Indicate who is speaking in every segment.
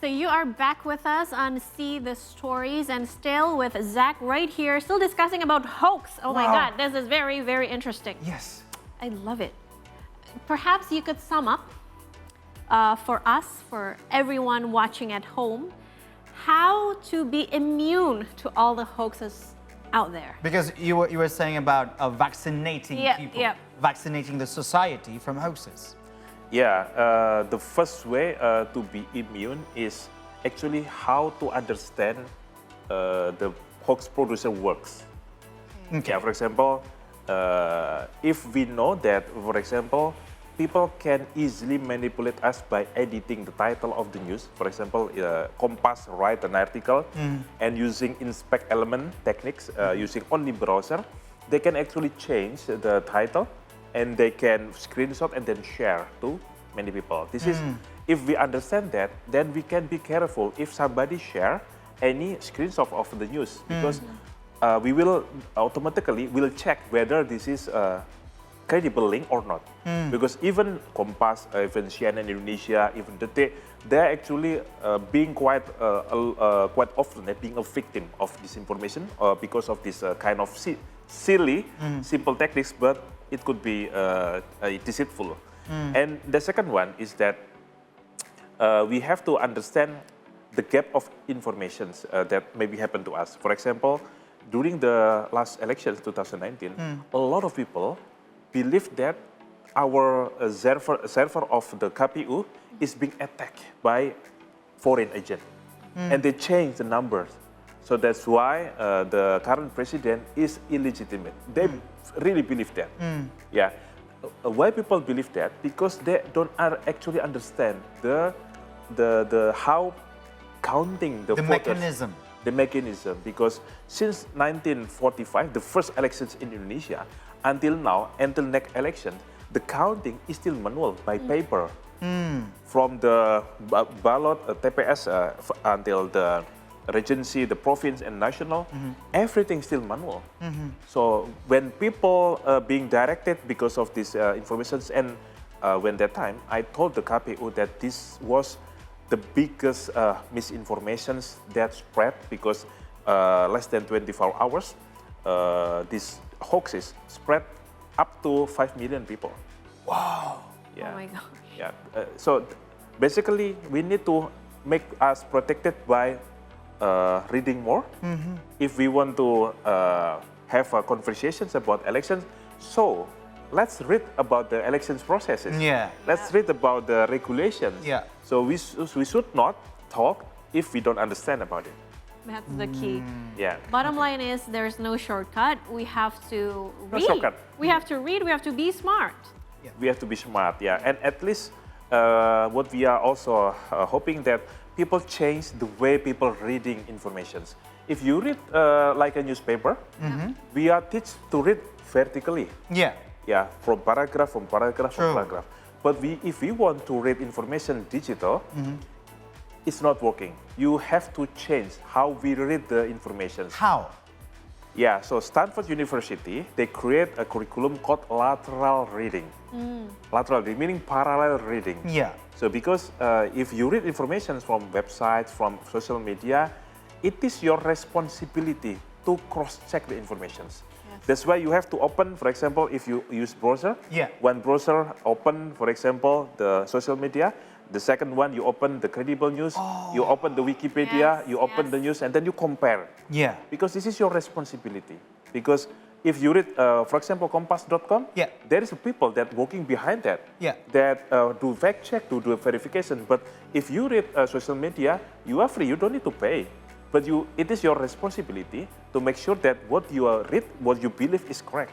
Speaker 1: So you are back with us on See the Stories and still with Zach right here, still discussing about hoax. Oh my God, this is very, very interesting.
Speaker 2: Yes.
Speaker 1: I love it. Perhaps you could sum up for us, for everyone watching at home, how to be immune to all the hoaxes out there.
Speaker 2: Because you were saying about vaccinating people, vaccinating the society from hoaxes.
Speaker 3: Yeah, the first way to be immune is actually how to understand the hoax producer works.
Speaker 2: Okay.
Speaker 3: Yeah, for example, if we know that, for example, people can easily manipulate us by editing the title of the news. For example, Kompas write an article and using inspect element techniques, using only browser, they can actually change the title and they can screenshot and then share to many people. This is, if we understand that, then we can be careful if somebody share any screenshot of the news, because we will automatically check whether this is a credible link or not. Because even Kompas, even CNN Indonesia, even Detik, they're actually being quite often being a victim of disinformation because of this kind of silly, simple tactics, but it could be deceitful. And the second one is that we have to understand the gap of informations that maybe happened to us. For example, during the last elections, 2019, a lot of people believe that our server of the KPU is being attacked by foreign agent. And they changed the numbers. So that's why the current president is illegitimate. They really believe that. Yeah. Why people believe that? Because they don't actually understand the how counting the voters. The mechanism. Because since 1945, the first elections in Indonesia, until now, until next election, the counting is still manual by paper. From the ballot TPS until the regency, the province and national, everything still manual. So when people being directed because of these informations, and when that time, I told the KPU that this was the biggest misinformations that spread, because less than 24 hours, these hoaxes spread up to 5 million people.
Speaker 2: Wow.
Speaker 3: Yeah.
Speaker 1: Oh my gosh.
Speaker 3: Yeah. So basically, we need to make us protected by reading more. If we want to have conversations about elections, so let's read about the elections processes. Let's read about the regulations. So we should not talk if we don't understand about it.
Speaker 1: That's the key.
Speaker 3: Yeah.
Speaker 1: Bottom line is there's no shortcut. We have to read.
Speaker 3: No shortcut.
Speaker 1: We have to read. We have to be smart.
Speaker 3: We have to be smart, yeah. And at least what we are also hoping that people change the way people reading informations. If you read like a newspaper, we are taught to read vertically. Yeah, from paragraph, from paragraph. But if we want to read information digital, it's not working. You have to change how we read the information.
Speaker 2: How?
Speaker 3: Yeah, so Stanford University, they create a curriculum called lateral reading. Lateral reading, meaning parallel reading. So because if you read information from websites, from social media, it is your responsibility to cross-check the information. That's why you have to open, for example, if you use browser, one browser open, for example, the social media, the second one, you open the credible news, you open the Wikipedia, you open the news, and then you compare. Because this is your responsibility. Because if you read, for example, Kompas.com, there is people that working behind that, that do fact check, to do verification. But if you read social media, you are free, you don't need to pay. But it is your responsibility to make sure that what you read, what you believe is correct.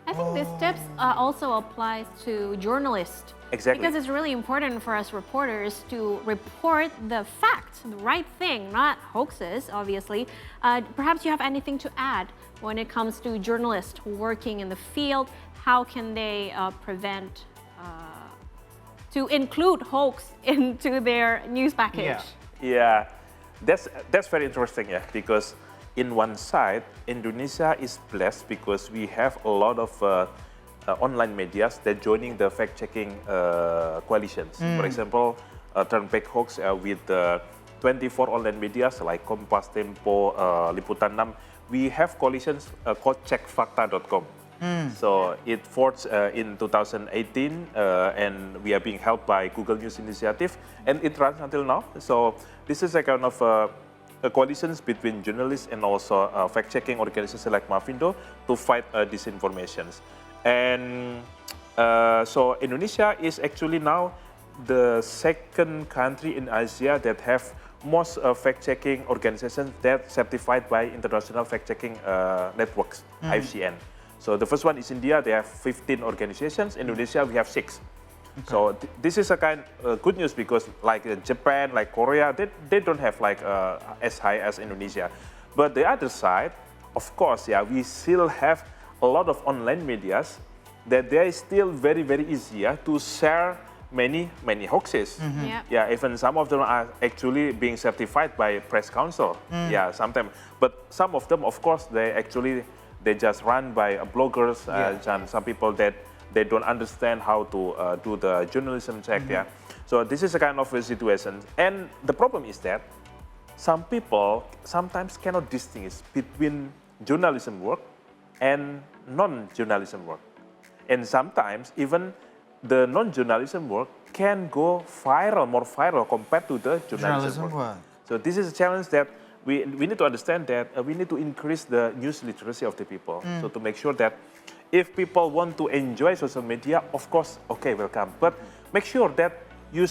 Speaker 1: I think this tips also applies to journalists.
Speaker 3: Exactly.
Speaker 1: Because it's really important for us reporters to report the facts, the right thing, not hoaxes, obviously. Perhaps you have anything to add when it comes to journalists working in the field. How can they prevent to include hoax into their news package?
Speaker 3: Yeah, that's very interesting, because in one side, Indonesia is blessed because we have a lot of online medias that joining the fact-checking coalitions. For example, turn back hoax with 24 online medias like Kompas, Tempo, Liputan 6. We have coalitions called checkfakta.com. So it forged in 2018, and we are being helped by Google News Initiative, and it runs until now. So this is a kind of a coalitions between journalists and also fact-checking organizations like Mavindo to fight disinformations. And so Indonesia is actually now the second country in Asia that have most fact-checking organizations that certified by International Fact-Checking Networks, IFCN. So the first one is India, they have 15 organizations. Indonesia, we have 6. Okay. So this is a kind of good news because like Japan, like Korea, they don't have like as high as Indonesia. But the other side, of course, yeah, we still have a lot of online medias that they are still very, very easy to share many hoaxes.
Speaker 1: Yep.
Speaker 3: Yeah, even some of them are actually being certified by press council. Yeah, sometimes. But some of them, of course, they just run by bloggers and some people that they don't understand how to do the journalism check. Yeah, so this is a kind of a situation, and the problem is that some people sometimes cannot distinguish between journalism work and non-journalism work, and sometimes even the non-journalism work can go viral, more viral compared to the journalism work. So this is a challenge that we need to understand that we need to increase the news literacy of the people. So to make sure that if people want to enjoy social media, of course, okay, welcome. But make sure that you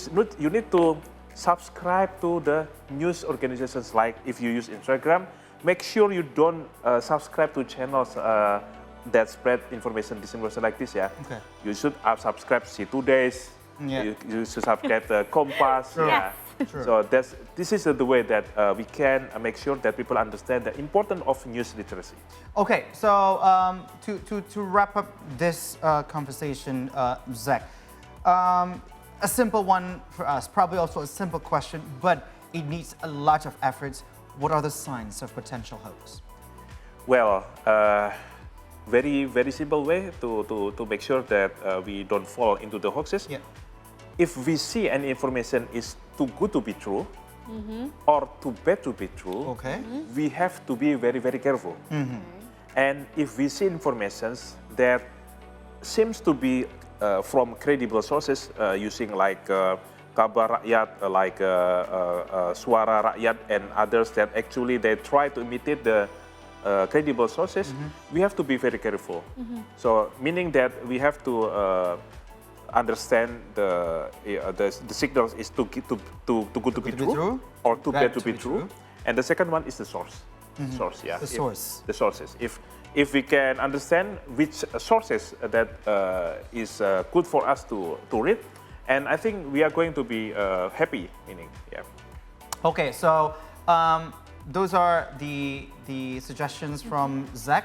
Speaker 3: need to subscribe to the news organizations. Like if you use Instagram, make sure you don't subscribe to channels that spread information, disinformation like this. Yeah, okay. You should subscribe C2Days. Yeah. You should subscribe the Kompas.
Speaker 1: Sure.
Speaker 3: Yeah.
Speaker 1: Sure.
Speaker 3: So this is the way that we can make sure that people understand the importance of news literacy.
Speaker 2: Okay, so to wrap up this conversation, Zach, a simple one for us, probably also a simple question, but it needs a lot of efforts. What are the signs of potential hoax?
Speaker 3: Well, very, very simple way to make sure that we don't fall into the hoaxes. Yeah. If we see any information is too good to be true or too bad to be true, okay, we have to be very, very careful. And if we see informations that seems to be from credible sources using like Kabar Rakyat, like Suara Rakyat and others that actually they try to imitate the credible sources, we have to be very careful. So meaning that we have to understand the signals is too good to be true or too bad to be true. And the second one is the source. Source, yeah. The sources. If we can understand which sources that is good for us to read, and I think we are going to be happy. Meaning, yeah.
Speaker 2: Okay, so those are the suggestions from Zach.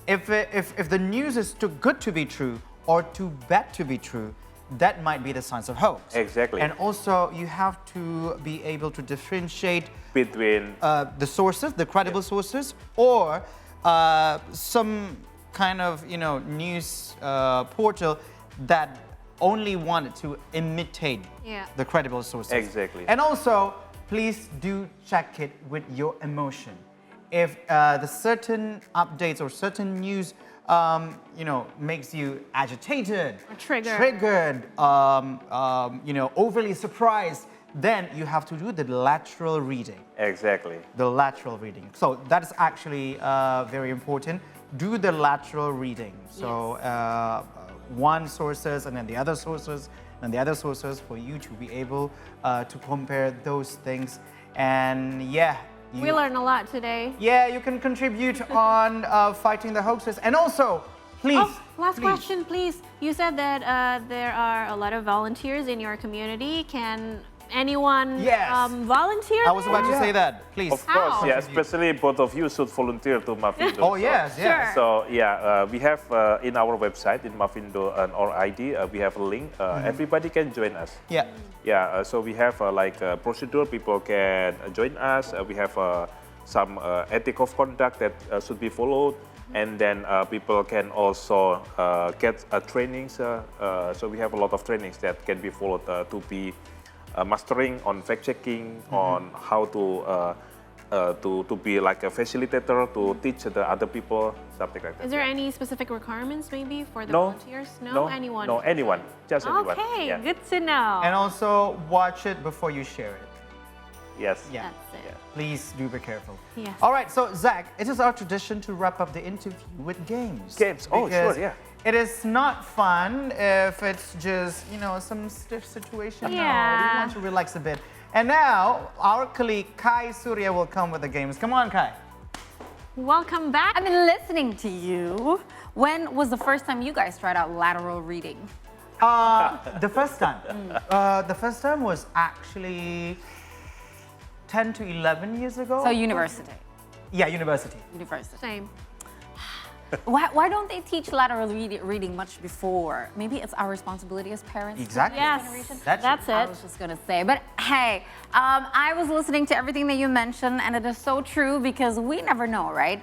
Speaker 2: If the news is too good to be true or too bad to be true, that might be the signs of hoax.
Speaker 3: Exactly.
Speaker 2: And also, you have to be able to differentiate
Speaker 3: between
Speaker 2: the sources, the credible sources, or some kind of news portal that only wanted to imitate the credible sources.
Speaker 3: Exactly.
Speaker 2: And also, please do check it with your emotion. If the certain updates or certain news makes you agitated,
Speaker 1: or triggered,
Speaker 2: overly surprised, then you have to do the lateral reading.
Speaker 3: Exactly.
Speaker 2: The lateral reading. So that is actually very important. Do the lateral reading. So one sources and then the other sources and the other sources for you to be able to compare those things. And
Speaker 1: we learned a lot today.
Speaker 2: Yeah, you can contribute on fighting the hoaxes. And also, please.
Speaker 1: Last question, please. You said that there are a lot of volunteers in your community. Can anyone volunteer?
Speaker 2: I was about to say that. Please.
Speaker 3: Of course, yeah. Especially both of you should volunteer to Mavindo.
Speaker 2: Oh yes, yes.
Speaker 3: So we have in our website in Mavindo and our ID, we have a link. Everybody can join us.
Speaker 2: Yeah.
Speaker 3: Yeah. So we have like a procedure. People can join us. We have some ethic of conduct that should be followed. And then people can also get trainings. So we have a lot of trainings that can be followed to be mastering, on fact checking, on how to be like a facilitator to teach the other people, something like that.
Speaker 1: Is there any specific requirements maybe for the
Speaker 3: No.
Speaker 1: volunteers? No, anyone.
Speaker 3: No, anyone, just anyone.
Speaker 1: Okay,
Speaker 3: Yeah.
Speaker 1: good to know.
Speaker 2: And also watch it before you share it.
Speaker 3: Yes.
Speaker 2: Yeah.
Speaker 1: That's it.
Speaker 2: Please do be careful.
Speaker 1: Yes.
Speaker 2: All right, so Zach, it is our tradition to wrap up the interview with games.
Speaker 3: Games. Oh,
Speaker 2: Because
Speaker 3: sure, yeah.
Speaker 2: It is not fun if it's just, some stiff situation. No, we
Speaker 1: Yeah.
Speaker 2: want to relax a bit. And now, our colleague Kai Surya will come with the games. Come on, Kai.
Speaker 1: Welcome back.
Speaker 4: I've been listening to you. When was the first time you guys tried out lateral reading?
Speaker 2: The first time. The first time was actually 10 to 11 years ago.
Speaker 4: So university.
Speaker 2: Yeah, university.
Speaker 4: University.
Speaker 1: Same.
Speaker 4: Why don't they teach lateral reading much before? Maybe it's our responsibility as parents.
Speaker 2: Exactly.
Speaker 1: Yes,
Speaker 2: That's
Speaker 1: that's
Speaker 4: I
Speaker 1: it.
Speaker 4: was just gonna say, but hey, I was listening to everything that you mentioned, and it is so true because we never know, right?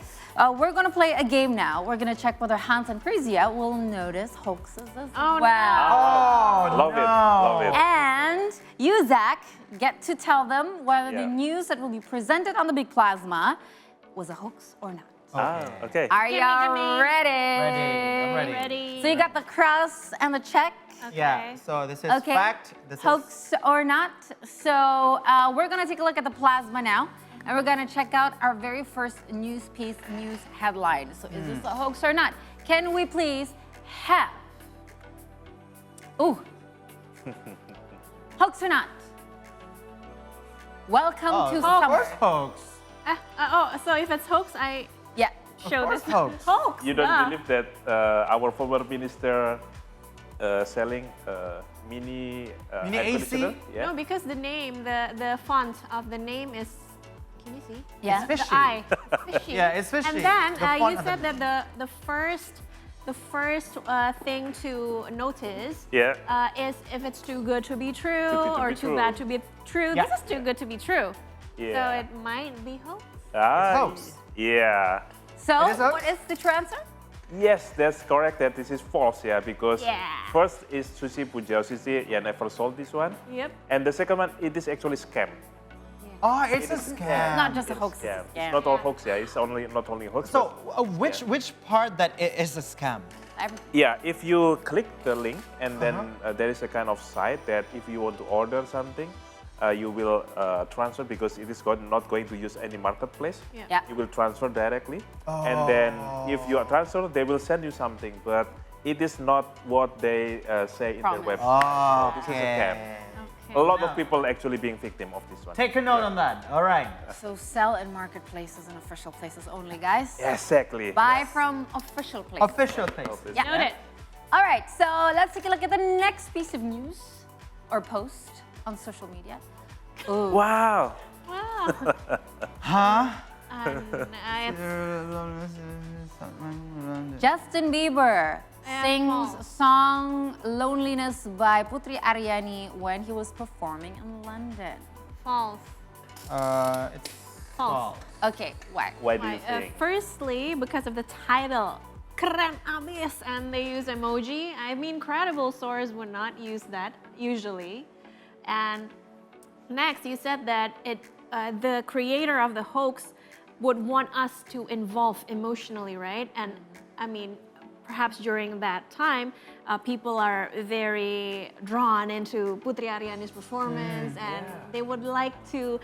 Speaker 4: We're gonna play a game now. We're gonna check whether Hans and Frisia will notice hoaxes as
Speaker 1: Oh,
Speaker 4: well.
Speaker 2: Oh,
Speaker 3: Love it, love it.
Speaker 4: And you, Zach, get to tell them whether the
Speaker 3: Yeah.
Speaker 4: news that will be presented on the big plasma was a hoax or not.
Speaker 3: Okay.
Speaker 4: Are
Speaker 1: Gimme,
Speaker 4: y'all
Speaker 1: gimme.
Speaker 4: ready?
Speaker 2: Ready, I'm ready.
Speaker 1: Ready?
Speaker 4: So you got the cross and the check.
Speaker 2: Yeah, so this is
Speaker 4: Okay.
Speaker 2: fact. This is
Speaker 4: Hoax or not. So we're gonna take a look at the plasma now, and we're gonna check out our very first news piece, news headline. So is this a hoax or not? Can we please have? Ooh. Hoax or not? Welcome to
Speaker 2: of
Speaker 4: summer.
Speaker 2: course hoax.
Speaker 1: So if it's hoax, I
Speaker 4: Yeah.
Speaker 1: show
Speaker 2: course
Speaker 1: this.
Speaker 2: hoax.
Speaker 1: Hoax.
Speaker 3: You don't
Speaker 1: duh.
Speaker 3: believe that our former minister selling mini
Speaker 2: Mini
Speaker 3: air
Speaker 2: AC?
Speaker 3: conditioner? Yeah.
Speaker 1: No, because the name, the font of the name is. Can you see?
Speaker 4: Yeah.
Speaker 2: It's fishy.
Speaker 1: The eye. It's fishy.
Speaker 2: Yeah, it's fishy.
Speaker 1: And then
Speaker 2: The font
Speaker 1: you
Speaker 2: of
Speaker 1: said
Speaker 2: the-
Speaker 1: that the first thing to notice
Speaker 3: Yeah.
Speaker 1: is if it's too good to be true
Speaker 3: Too good to
Speaker 1: or
Speaker 3: be
Speaker 1: too
Speaker 3: true.
Speaker 1: bad to be true.
Speaker 2: Yeah.
Speaker 1: This is too good to be true. So
Speaker 3: Yeah.
Speaker 1: it might be hoax.
Speaker 2: hoax.
Speaker 3: Yeah.
Speaker 4: So
Speaker 2: It is hoax?
Speaker 4: what is the true answer?
Speaker 3: Yes, that's correct. That this is false. Yeah, because
Speaker 1: Yeah.
Speaker 3: first is Susi Pujiao Sisi. Yeah, never sold this one.
Speaker 1: Yep.
Speaker 3: And the second one, it is actually scam.
Speaker 2: Oh, it's a scam.
Speaker 4: Not just a hoax. It's a
Speaker 3: Yeah,
Speaker 4: scam.
Speaker 3: it's not all hoax. Yeah, it's not only hoax.
Speaker 2: So,
Speaker 3: but-
Speaker 2: which part that is a scam?
Speaker 3: yeah, if you click the link and then there is a kind of site that if you want to order something, you will transfer because it is not going to use any marketplace.
Speaker 1: Yeah.
Speaker 4: Yeah.
Speaker 3: You will transfer directly, and then if you are transferred, they will send you something, but it is not what they say in their
Speaker 4: Promise.
Speaker 3: website.
Speaker 2: Oh,
Speaker 3: This is a scam.
Speaker 1: Okay.
Speaker 3: A lot of people actually being victim of this one.
Speaker 2: Take a note on that. All right.
Speaker 4: So sell in marketplaces and official places only, guys.
Speaker 3: Exactly.
Speaker 4: Buy from official places.
Speaker 2: Official place.
Speaker 4: Yeah.
Speaker 1: Noted.
Speaker 4: All right, so let's take a look at the next piece of news or post on social media. Ooh.
Speaker 3: Wow.
Speaker 1: Wow.
Speaker 2: Huh?
Speaker 4: Justin Bieber
Speaker 1: Yeah,
Speaker 4: sings
Speaker 1: false.
Speaker 4: song Loneliness by Putri Aryani when he was performing in London.
Speaker 1: False.
Speaker 2: It's
Speaker 1: False.
Speaker 4: Okay, why?
Speaker 3: Why do you
Speaker 1: Why?
Speaker 3: think?
Speaker 1: Firstly, because of the title. Keren abis, and they use emoji. I mean, credible source would not use that usually. And next, you said that the creator of the hoax would want us to involve emotionally, right? And I mean, perhaps during that time, people are very drawn into Putri Aryani's performance, and they would like to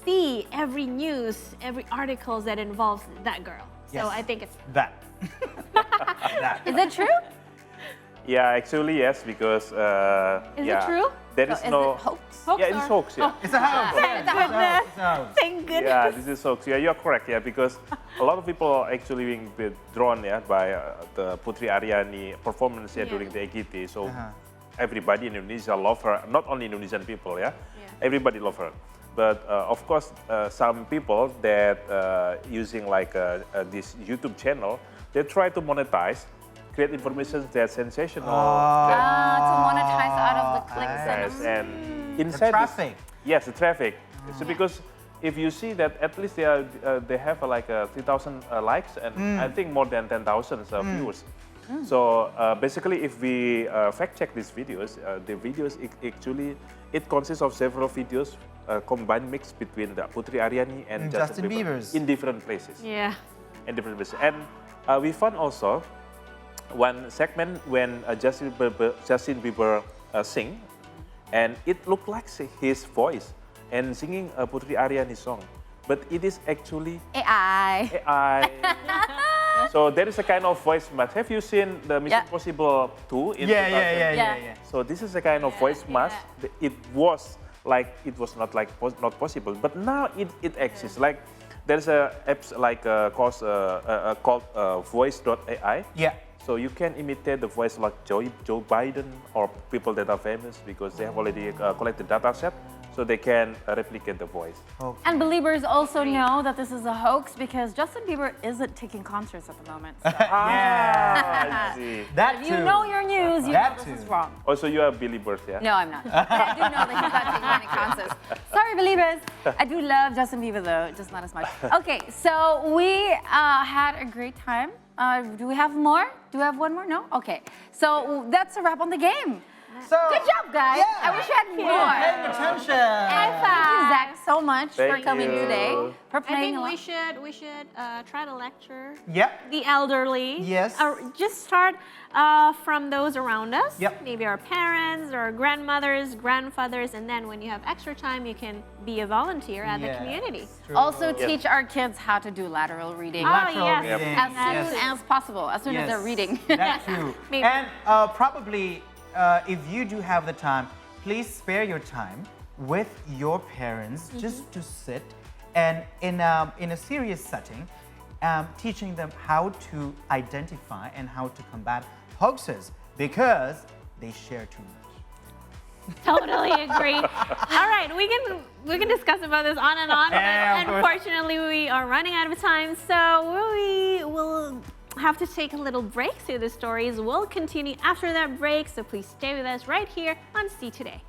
Speaker 1: see every news, every article that involves that girl.
Speaker 2: Yes.
Speaker 1: So I think it's
Speaker 2: that.
Speaker 4: Is it true?
Speaker 3: Yeah, actually yes, because
Speaker 1: Is it true?
Speaker 3: There
Speaker 4: So
Speaker 3: is
Speaker 4: is
Speaker 3: no
Speaker 4: it hoax?
Speaker 1: hoax.
Speaker 3: Yeah, it is
Speaker 1: or-
Speaker 3: hoax. Yeah.
Speaker 2: It's a hoax.
Speaker 1: Thank goodness.
Speaker 2: It's a hoax.
Speaker 1: Thank goodness.
Speaker 3: Yeah, this is hoax. Yeah, you're correct. Yeah, because a lot of people are actually being drawn by the Putri Aryani performance
Speaker 1: Yeah.
Speaker 3: during the EGT. So everybody in Indonesia love her. Not only Indonesian people. Yeah,
Speaker 1: Yeah.
Speaker 3: everybody love her. But of course, some people that using like this YouTube channel, they try to monetize, create information that's sensational.
Speaker 4: To monetize out of the clicks
Speaker 3: Yes, and
Speaker 2: The
Speaker 3: inside this-
Speaker 2: traffic.
Speaker 3: yes, the traffic. So because if you see that at least they have like 3,000 likes and I think more than 10,000 viewers. So basically, if we fact check these videos, the videos actually it consists of several videos combined mix between the Putri Aryani and
Speaker 2: Justin Bieber's.
Speaker 3: in different places.
Speaker 1: Yeah.
Speaker 3: In different places, and we found also one segment when Justin Bieber sing, and it looked like his voice and singing a Putri Aryani song, but it is actually
Speaker 4: AI.
Speaker 3: AI. So there is a kind of voice mask. Have you seen the Mission Impossible 2 in 2000?
Speaker 2: Yeah.
Speaker 3: So this is a kind of voice mask. It was not possible, but now it exists. Like there's a apps like called voice.ai.
Speaker 2: Yeah.
Speaker 3: So you can imitate the voice like Joe Biden or people that are famous because they have already collected data set, so they can replicate the voice.
Speaker 2: Okay.
Speaker 4: And believers also know that this is a hoax because Justin Bieber isn't taking concerts at the moment. So
Speaker 3: I see.
Speaker 2: That
Speaker 4: if
Speaker 2: too.
Speaker 4: you know your news, you know
Speaker 2: That
Speaker 4: this is
Speaker 2: too.
Speaker 4: wrong.
Speaker 3: Also, you are Billy Bird, yeah?
Speaker 4: No, I'm not. But I do know that he's not taking any concerts. Sorry, believers. I do love Justin Bieber, though, just not as much. Okay, so we had a great time. Do we have more? Do we have one more? No? Okay. So that's a wrap on the game.
Speaker 2: So,
Speaker 4: Good job, guys.
Speaker 2: yeah.
Speaker 4: I wish I had more.
Speaker 2: paying attention.
Speaker 4: And thank you, Zach, so much for
Speaker 3: Thank
Speaker 4: coming
Speaker 3: you.
Speaker 4: today. For
Speaker 1: I
Speaker 4: playing
Speaker 1: think
Speaker 4: along.
Speaker 1: we should try to lecture
Speaker 2: Yep.
Speaker 1: the elderly.
Speaker 2: Yes.
Speaker 1: Just start from those around us.
Speaker 2: Yep.
Speaker 1: Maybe our parents or grandmothers, grandfathers, and then when you have extra time, you can be a volunteer at the
Speaker 2: Yes,
Speaker 1: community.
Speaker 2: true.
Speaker 4: Also teach our kids how to do lateral reading.
Speaker 2: Lateral
Speaker 1: yes.
Speaker 2: reading.
Speaker 4: As soon
Speaker 2: Yes.
Speaker 4: as possible, as soon as they're reading.
Speaker 2: That too.
Speaker 1: Maybe.
Speaker 2: And probably, if you do have the time, please spare your time with your parents just to sit and in a serious setting, teaching them how to identify and how to combat hoaxes because they share too much.
Speaker 1: Totally agree. All right, we can discuss about this on and on,
Speaker 2: Yeah,
Speaker 1: but
Speaker 2: of course.
Speaker 1: unfortunately we are running out of time, so we will have to take a little break through the stories. We'll continue after that break, so please stay with us right here on See Today.